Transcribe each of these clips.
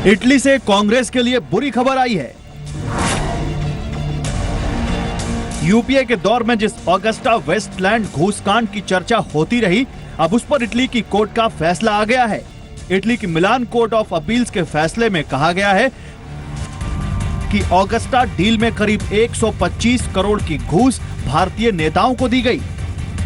Italy से कांग्रेस के लिए बुरी खबर आई है। यूपीए के दौर में जिस ऑगस्टा वेस्टलैंड घूसकांड की चर्चा होती रही, अब उस पर इटली की कोर्ट का फैसला आ गया है। इटली की मिलान कोर्ट ऑफ अपील्स के फैसले में कहा गया है कि ऑगस्टा डील में करीब 125 करोड़ की घूस भारतीय नेताओं को दी गई।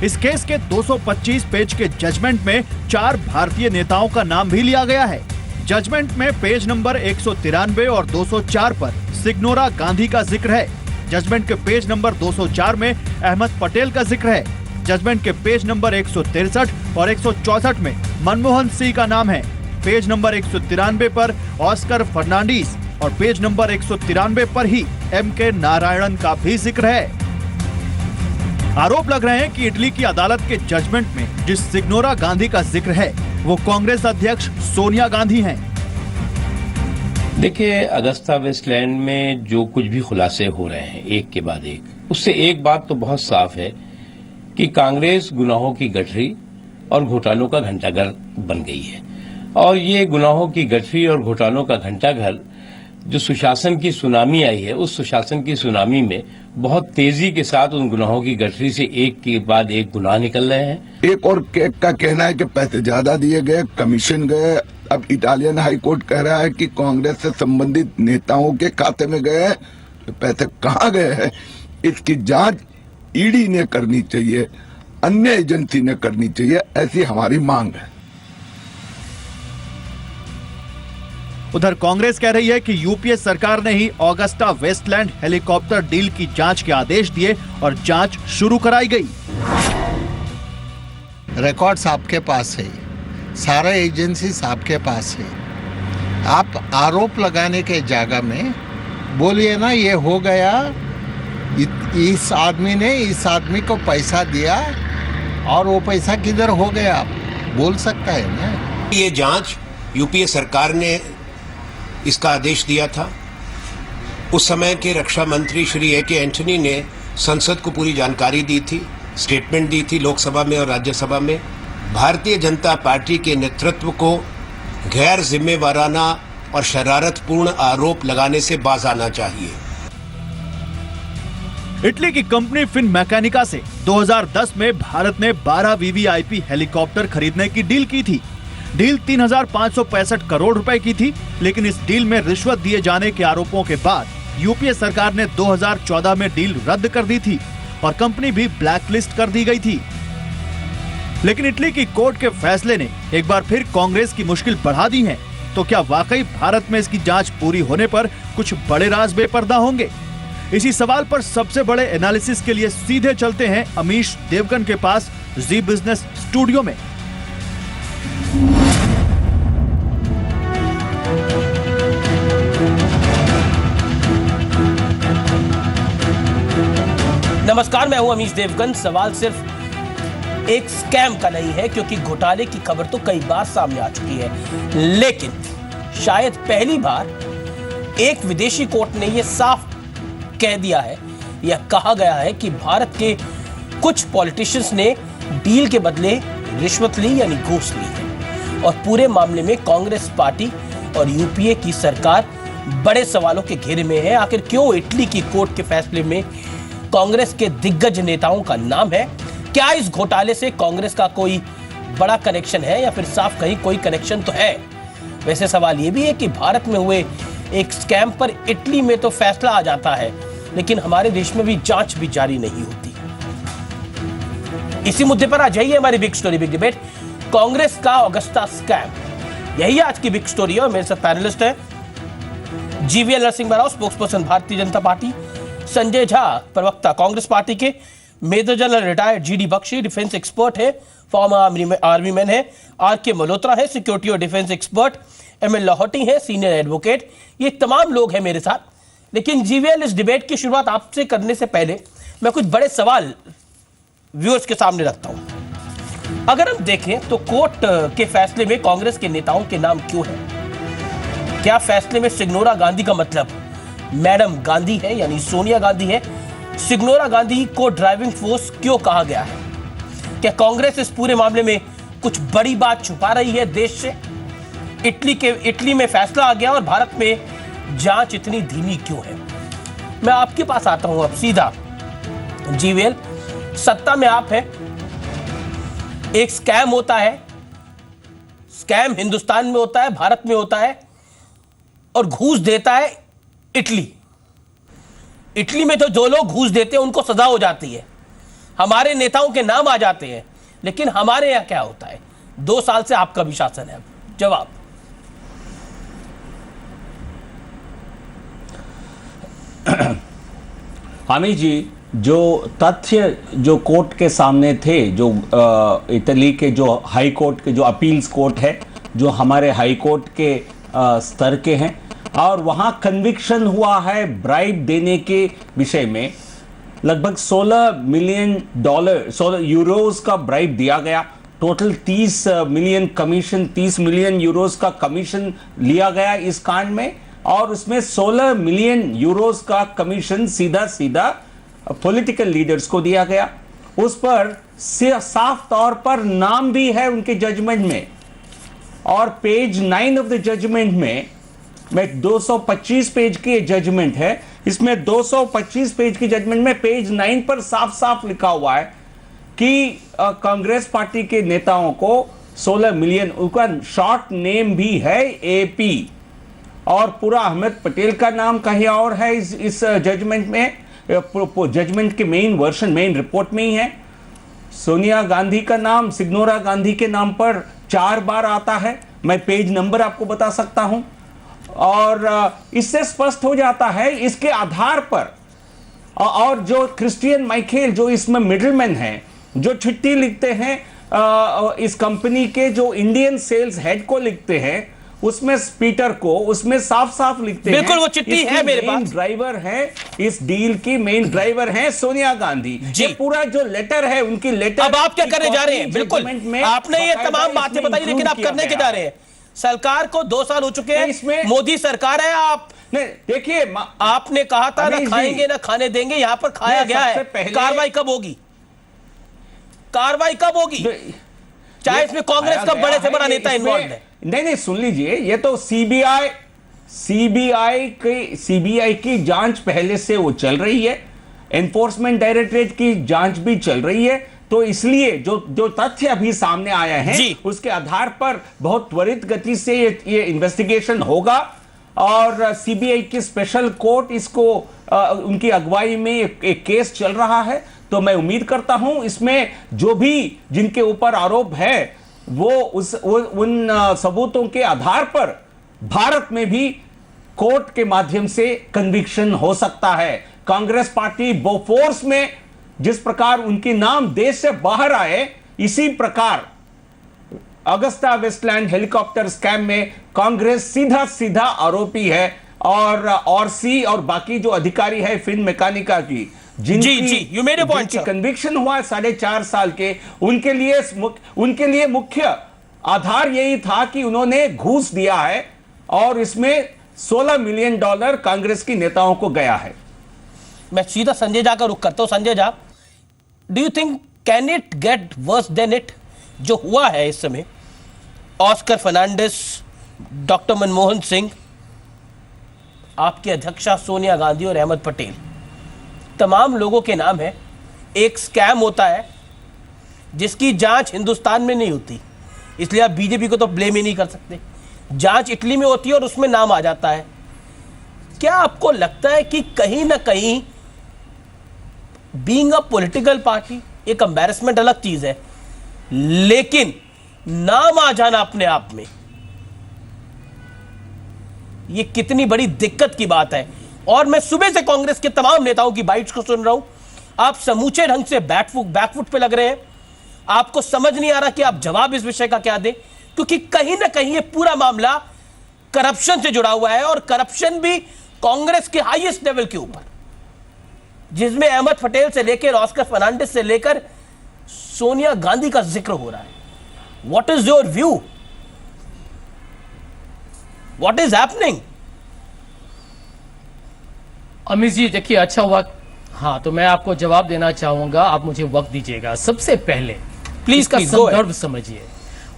इस केस के 225 पेज के जजमेंट में 4 भारतीय नेताओं का नाम भी लिया गया है। जजमेंट में पेज नंबर 193 और 204 पर सिग्नोरा गांधी का जिक्र है। जजमेंट के पेज नंबर 204 में अहमद पटेल का जिक्र है। जजमेंट के पेज नंबर 163 और 164 में मनमोहन सिंह का नाम है। पेज नंबर 193 पर ऑस्कर फर्नांडीज और पेज नंबर 193 पर ही एम.के. नारायणन का भी जिक्र है। आरोप लग रहे हैं कि इटली की अदालत के जजमेंट में जिस सिग्नोरा गांधी का जिक्र है वो कांग्रेस अध्यक्ष सोनिया गांधी हैं। देखिए, अगस्ता वेस्टलैंड में जो कुछ भी खुलासे हो रहे हैं एक के बाद एक, उससे एक बात तो बहुत साफ है कि कांग्रेस गुनाहों की गठरी और घोटालों का घंटाघर बन गई है। और ये गुनाहों की गठरी और घोटालों का घंटाघर जो सुशासन की सुनामी आई है, उस सुशासन की सुनामी में बहुत तेजी के साथ उन गुनाहों की गठरी से एक के बाद एक गुनाह निकल रहे हैं। एक और का कहना है कि पैसे ज्यादा दिए गए, कमीशन गए। अब इटालियन हाई कोर्ट कह रहा है कि कांग्रेस से संबंधित नेताओं के खाते में गए, तो पैसे कहाँ गए हैं इसकी जांच ईडी ने करनी चाहिए, अन्य एजेंसी ने करनी चाहिए, ऐसी हमारी मांग है। उधर कांग्रेस कह रही है कि यूपीए सरकार ने ही ऑगस्टा वेस्टलैंड हेलीकॉप्टर डील की जांच के आदेश दिए और जांच शुरू कराई गई। रिकॉर्ड्स आपके पास है, सारे एजेंसीज आपके पास है। आप आरोप लगाने के जगह में बोलिए ना ये हो गया, इस आदमी ने इस आदमी को पैसा दिया और वो पैसा किधर हो गया, आप बोल सकता है ना। ये जांच यूपीए सरकार ने इसका आदेश दिया था। उस समय के रक्षा मंत्री श्री ए.के. एंटनी ने संसद को पूरी जानकारी दी थी, स्टेटमेंट दी थी लोकसभा में और राज्यसभा में। भारतीय जनता पार्टी के नेतृत्व को गैर जिम्मेवाराना और शरारतपूर्ण आरोप लगाने से बाज आना चाहिए। इटली की कंपनी फिन मैकेनिका से 2010 में भारत ने 12 वीवीआईपी हेलीकॉप्टर खरीदने की डील की थी। डील 3,565 करोड़ रुपए की थी, लेकिन इस डील में रिश्वत दिए जाने के आरोपों के बाद यूपीए सरकार ने 2014 में डील रद्द कर दी थी और कंपनी भी ब्लैकलिस्ट कर दी गई थी। लेकिन इटली की कोर्ट के फैसले ने एक बार फिर कांग्रेस की मुश्किल बढ़ा दी है। तो क्या वाकई भारत में इसकी जांच पूरी होने पर कुछ बड़े राज बेपर्दा होंगे? इसी सवाल पर सबसे बड़े एनालिसिस के लिए सीधे चलते हैं अमीश देवगन के पास जी बिजनेस स्टूडियो में। नमस्कार, मैं हूं अमीश देवगन। सवाल सिर्फ एक स्कैम का नहीं है, क्योंकि घोटाले की खबर तो कई बार सामने आ चुकी है, लेकिन शायद पहली बार एक विदेशी कोर्ट ने यह साफ कह दिया है, यह कहा गया है कि भारत के कुछ पॉलिटिशियंस ने डील के बदले रिश्वत ली यानी घूस ली है। और पूरे मामले में कांग्रेस पार्टी और यूपीए की सरकार बड़े सवालों के घेरे में है। आखिर क्यों इटली की कोर्ट के फैसले में कांग्रेस के दिग्गज नेताओं का नाम है? क्या इस घोटाले से कांग्रेस का कोई बड़ा कनेक्शन है या फिर साफ कहीं कोई कनेक्शन तो है? वैसे सवाल यह भी है कि भारत में हुए एक स्कैम पर इटली में तो फैसला आ जाता है, लेकिन हमारे देश में भी जांच भी जारी नहीं होती। इसी मुद्दे पर आ जाइए हमारी big story big debate, Congress का ऑगस्टा स्कैम। यही आज की बिग स्टोरी है और मेरे साथ पैनलिस्ट है GVL Narasimha Rao, spokesperson Bharatiya Janata party, Sanjay Jha, प्रवक्ता कांग्रेस पार्टी के, major general retired GD Bakshi, defence expert है, फॉर्मर आर्मी मैन है, आर.के. मल्होत्रा है, सिक्योरिटी और डिफेंस एक्सपर्ट, एम.एल. लाहौटी है, सीनियर एडवोकेट। ये तमाम लोग हैं मेरे साथ। लेकिन जीवीएल, इस डिबेट की शुरुआत आपसे करने से पहले मैं कुछ बड़े सवाल व्यूअर्स के सामने रखता हूं। अगर हम देखें तो कोर्ट के फैसले में कांग्रेस के नेताओं के नाम क्यों है? क्या फैसले में सिग्नोरा गांधी का मतलब मैडम गांधी है यानी सोनिया गांधी है? सिग्नोरा गांधी को ड्राइविंग फोर्स क्यों कहा गया है? क्या कांग्रेस इस पूरे मामले में कुछ बड़ी बात छुपा रही है देश से? इटली में फैसला आ गया और भारत में जांच इतनी धीमी क्यों है? मैं आपके पास आता हूं अब सीधा। जीवेल, सत्ता में आप हैं, एक स्कैम होता है, स्कैम हिंदुस्तान में होता है, भारत में होता है, और घूस देता है इटली। इटली में तो जो लोग घूस देते हैं उनको सजा हो जाती है, हमारे नेताओं के नाम आ जाते हैं। लेकिन हमारे यहां क्या होता है? 2 साल से आपका भी शासन है। जवाब। अमित जी, जो तथ्य जो कोर्ट के सामने थे, जो इटली के जो हाई कोर्ट के जो अपील्स कोर्ट है, जो हमारे हाई कोर्ट के स्तर के हैं, और वहां कन्विक्शन हुआ है ब्राइब देने के विषय में। लगभग $16 मिलियन 16 यूरोस का ब्राइब दिया गया। Total 30 million commission, 30 million Euros का कमीशन लिया गया इस कांड में, और उसमें 16 मिलियन यूरोस का कमीशन सीधा सीधा पॉलिटिकल लीडर्स को दिया गया। उस पर साफ तौर पर नाम भी है उनके जजमेंट में, और पेज 9 ऑफ द जजमेंट में 225 पेज की जजमेंट है, इसमें 225 पेज की जजमेंट में पेज 9 पर साफ साफ लिखा हुआ है कि कांग्रेस पार्टी के नेताओं को 16 मिलियन, उनका शॉर्ट नेम भी है AP, और पूरा अहमद पटेल का नाम कहीं और है इस जजमेंट में। जजमेंट के मेन वर्शन, मेन रिपोर्ट में ही है। सोनिया गांधी का नाम सिग्नोरा गांधी के नाम पर 4 बार आता है। मैं पेज नंबर आपको बता सकता हूं, और इससे स्पष्ट हो जाता है इसके आधार पर। और जो क्रिस्टियन माइकेल जो इसमें मिडलमैन है, जो चिट्ठी लिखते हैं इस कंपनी के जो इंडियन सेल्स हेड को लिखते हैं, उसमें पीटर को, उसमें साफ साफ लिखते हैं, बिल्कुल वो चिट्ठी है मेरे पास। ड्राइवर है इस डील की, मेन ड्राइवर है सोनिया गांधी। ये पूरा जो लेटर है उनकी लेटर। अब आप क्या करने जा रहे हैं? बिल्कुल आपने ये तमाम बातें बताई, लेकिन आप करने क्या जा रहे हैं? सरकार को 2 साल हो चुके हैं, मोदी सरकार है। आप देखिए, आपने कहा था ना खाएंगे ना खाने देंगे, यहां पर खाया गया है। कार्रवाई कब होगी? कार्रवाई कब होगी? चाहे इसमें कांग्रेस का बड़े से बड़ा नेता इन्वॉल्व है। नहीं, सुन लीजिए, ये तो सीबीआई की जांच पहले से वो चल रही है, एनफोर्समेंट डायरेक्टरेट की जांच भी चल रही है। तो इसलिए जो तथ्य अभी सामने आया है उसके आधार पर बहुत त्वरित गति से ये इन्वेस्टिगेशन होगा, और सीबीआई की स्पेशल कोर्ट इसको उनकी अगुवाई में एक केस चल रहा है। तो मैं उम्मीद करता हूं इसमें जो भी जिनके ऊपर आरोप है वो उन सबूतों के आधार पर भारत में भी कोर्ट के माध्यम से कन्विक्शन हो सकता है। कांग्रेस पार्टी बोफोर्स में जिस प्रकार उनके नाम देश से बाहर आए, इसी प्रकार अगस्ता वेस्टलैंड हेलीकॉप्टर स्कैम में कांग्रेस सीधा सीधा आरोपी है, और सी और बाकी जो अधिकारी है फिन मैकेनिका की, जिनकी कन्विक्शन हुआ 4.5 साल के, उनके लिए मुख्य आधार यही था कि उन्होंने घूस दिया है, और इसमें $16 मिलियन कांग्रेस की नेताओं को गया है। मैं सीधा संजय झा का रुख करता हूं। Sanjay Jha, do you think can it get worse than it? जो हुआ है इस समय, ऑस्कर फर्नांडिस, डॉक्टर मनमोहन सिंह, आपकी अध्यक्षा सोनिया गांधी और अहमद पटेल, तमाम लोगों के नाम है। एक स्कैम होता है जिसकी जांच हिंदुस्तान में नहीं होती, इसलिए आप बीजेपी को तो ब्लेम ही नहीं कर सकते। जांच इटली में होती है और उसमें नाम आ जाता है। क्या आपको लगता है कि कहीं ना कहीं बीइंग अ पॉलिटिकल पार्टी, एक एम्बैरेसमेंट अलग चीज है, लेकिन नाम आ जाना अपने आप में ये कितनी बड़ी दिक्कत की बात है? और मैं सुबह से कांग्रेस के तमाम नेताओं की बाइट्स को सुन रहा हूं, आप समूचे ढंग से बैकफुट पे लग रहे हैं। आपको समझ नहीं आ रहा कि आप जवाब इस विषय का क्या दें, क्योंकि कहीं ना कहीं ये पूरा मामला करप्शन से जुड़ा हुआ है, और करप्शन भी कांग्रेस के हाईएस्ट लेवल के ऊपर, जिसमें अहमद पटेल से लेकर ऑस्कर फर्नांडिस से लेकर सोनिया गांधी का जिक्र हो रहा है। What is your view? What is happening? Amit ji, देखिए, अच्छा हुआ। हाँ, तो मैं आपको जवाब देना चाहूंगा, आप मुझे वक्त दीजिएगा। सबसे पहले प्लीज का संदर्भ समझिए।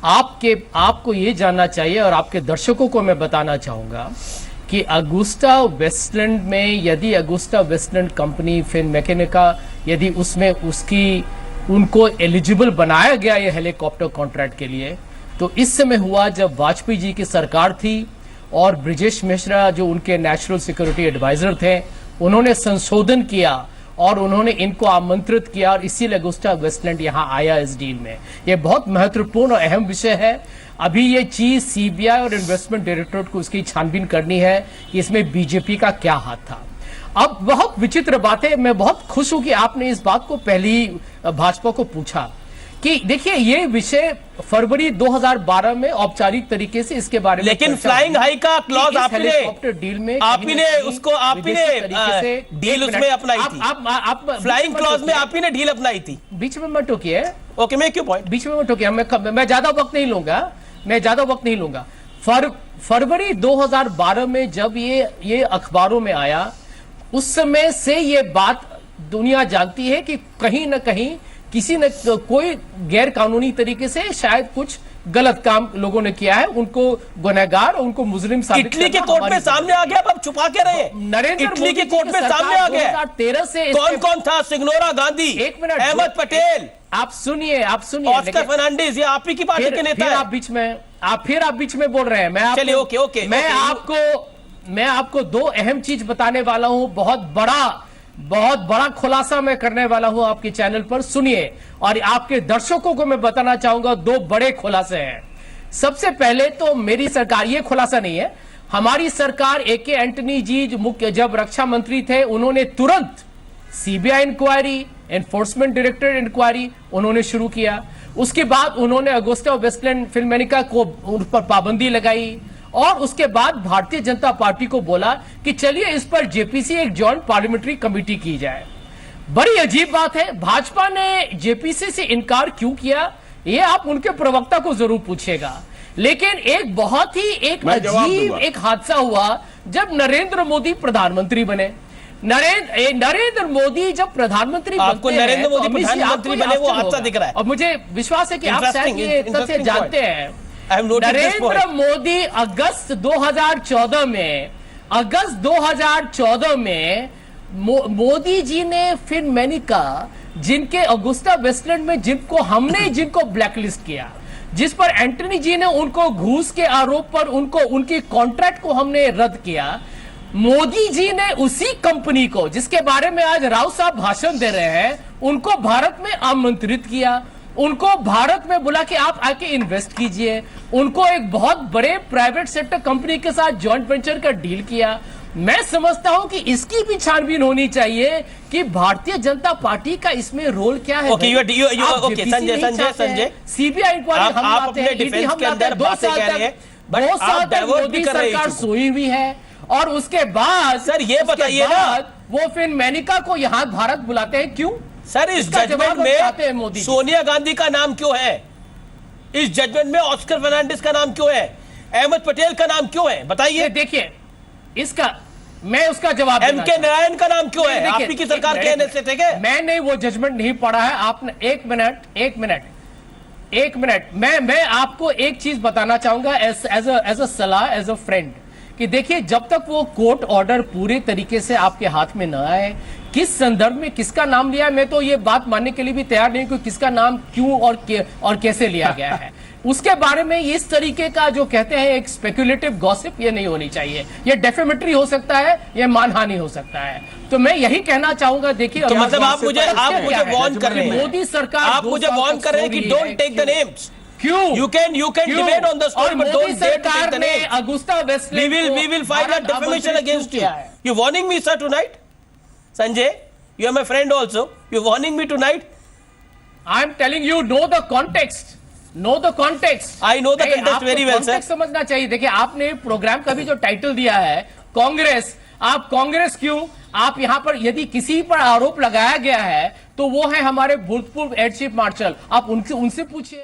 आपको ये जानना चाहिए और आपके दर्शकों को मैं बताना चाहूंगा कि अगुस्टा वेस्टलैंड में यदि अगुस्टा वेस्टलैंड कंपनी फिर मैकेनिका यदि उसमें उनको एलिजिबल बनाया गया ये हेलीकॉप्टर कॉन्ट्रैक्ट के लिए, तो इस समय हुआ जब वाजपेयी जी की सरकार थी और ब्रिजेश मिश्रा जो उनके नेशनल सिक्योरिटी एडवाइजर थे, उन्होंने संशोधन किया और उन्होंने इनको आमंत्रित किया और इसीलिए अगुस्टा वेस्टलैंड यहां आया इस डील में। यह बहुत महत्वपूर्ण और अहम विषय है। अभी ये चीज सीबीआई और इन्वेस्टमेंट डायरेक्टोरेट को उसकी छानबीन करनी है कि इसमें बीजेपी का क्या हाथ था। अब बहुत विचित्र बात है, मैं बहुत खुश हूं कि आपने इस बात को पहली भाजपा को पूछा कि देखिए ये विषय फरवरी 2012 में औपचारिक तरीके से इसके बारे में, लेकिन फ्लाइंग हाई का क्लॉज हेलीकॉप्टर डील में आपने डील उसमें अपनाई थी। आप फ्लाइंग क्लॉज में आप ही ने डील अपनाई थी। बीच में मत टोकिए। ओके, मैं क्यों पॉइंट बीच में मत टोकिए। मैं ज्यादा वक्त नहीं लूंगा। फरवरी 2012 में जब ये अखबारों में आया, उस समय से ये बात दुनिया जानती है कि कहीं ना कहीं किसी ने कोई गैर कानूनी तरीके से शायद कुछ गलत काम लोगों ने किया है, उनको गुनहगार, उनको मुजरिम साबित इटली के कोर्ट में सामने आ गया। अब छुपा के रहे नरेंद्र इटली के कोर्ट में सामने आ गया। 2013 से कौन था? सिग्नोरा गांधी, एक मिनट, अहमद पटेल, आप सुनिए ऑस्कर फर्नांडिस, ये आप ही की पार्टी के नेता हैं। आप बीच में बोल रहे हैं। चलिए, ओके। मैं आपको दो अहम चीज बताने वाला हूं। बहुत बड़ा खुलासा मैं करने वाला हूं आपके चैनल पर, सुनिए। और आपके दर्शकों को मैं बताना चाहूंगा दो बड़े खुलासे हैं। सबसे पहले तो मेरी सरकार, ये खुलासा नहीं है, हमारी सरकार ए.के. एंटनी जी जब रक्षा मंत्री थे, उन्होंने तुरंत CBI inquiry, enforcement directorate inquiry उन्होंने शुरू किया। उसके बाद उन्होंने अगुस्टा वेस्टलैंड फिल्मेनिका को उन पर पाबंदी लगाई और उसके बाद भारतीय जनता पार्टी को बोला कि चलिए इस पर जेपीसी, एक जॉइंट पार्लियामेंट्री कमेटी की जाए। बड़ी अजीब बात है, भाजपा ने जेपीसी से इनकार क्यों किया, ये आप उनके प्रवक्ता को जरूर पूछिएगा। लेकिन एक बहुत ही अजीब एक हादसा हुआ जब नरेंद्र मोदी प्रधानमंत्री बने। नरेंद्र मोदी जब प्रधानमंत्री आपको नरेंद्र मोदी प्रधानमंत्री बने वो हादसा दिख रहा है, और मुझे विश्वास है कि आप शायद ये तथ्य जानते हैं। नरेंद्र मोदी अगस्त 2014 में मोदी जी ने फिल्मेनिका, जिनके अगुस्टा वेस्टलैंड में जिनको ब्लैकलिस्ट किया, जिस पर एंटनी जी ने उनको घूस के आरोप पर उनकी कॉन्ट्रैक्ट को हमने रद्द किया, मोदी जी ने उसी कंपनी को, जिसके बारे में आज राव साहब भाषण दे रहे हैं, उनको भारत में आमंत्रित किया, उनको भारत में बुला के आप आके इन्वेस्ट कीजिए, उनको एक बहुत बड़े प्राइवेट सेक्टर कंपनी के साथ जॉइंट वेंचर का डील किया। मैं समझता हूं कि इसकी भी छानबीन होनी चाहिए कि भारतीय जनता पार्टी का इसमें रोल क्या है। संजय, सीबीआई इंक्वायरी हम लाते हैं, ईडी हम लाते हैं। 2 साल तक मोदी सरकार सोई हुई है और उसके बाद सर ये बताइए ना, वो फिल्मेनिका को यहाँ भारत बुलाते हैं, क्यों? सर इस जजमेंट में सोनिया गांधी का नाम क्यों है? इस जजमेंट में ऑस्कर फर्नांडिस का नाम क्यों है? अहमद पटेल का नाम क्यों है? बताइए। देखिए, इसका मैं उसका जवाब एम.के. नारायण का नाम क्यों है? आप ही की सरकार कहने से थे क्या? मैंने वो जजमेंट नहीं पढ़ा है। आपने एक मिनट मैं आपको एक चीज बताना चाहूंगा एज अ सलाह, एज अ फ्रेंड, कि देखिए जब तक वो कोर्ट ऑर्डर पूरे तरीके से आपके हाथ में न आए, किस संदर्भ में किसका नाम लिया, मैं तो ये बात मानने के लिए भी तैयार नहीं कि किसका नाम क्यों और कैसे लिया गया है। उसके बारे में इस तरीके का जो कहते हैं एक स्पेकुलेटिव गॉसिप, ये नहीं होनी चाहिए। ये डेफेमेटरी हो सकता है, ये मानहानि हो सकता है। तो मैं यही कहना चाहूंगा, देखिए तो मतलब आप मुझे वार्न कर रहे हैं, मोदी सरकार आप मुझे वार्न कर रहे हैं कि डोंट टेक द नेम्स। क्यों? You can debate on the story, but don't dare to take the name. Agusta Westland we will file a defamation against you. You warning me, sir, tonight? Sanjay, you are my friend also. You warning me tonight? I am telling you, know the context. Know the context. I know the context very well, sir. Context समझना चाहिए। देखिए, आपने programme का भी जो title दिया है कांग्रेस, आप कांग्रेस क्यों? आप यहाँ पर यदि किसी पर आरोप लगाया गया है तो वो है हमारे भूतपूर्व एयर चीफ मार्शल, आप उनसे पूछिए।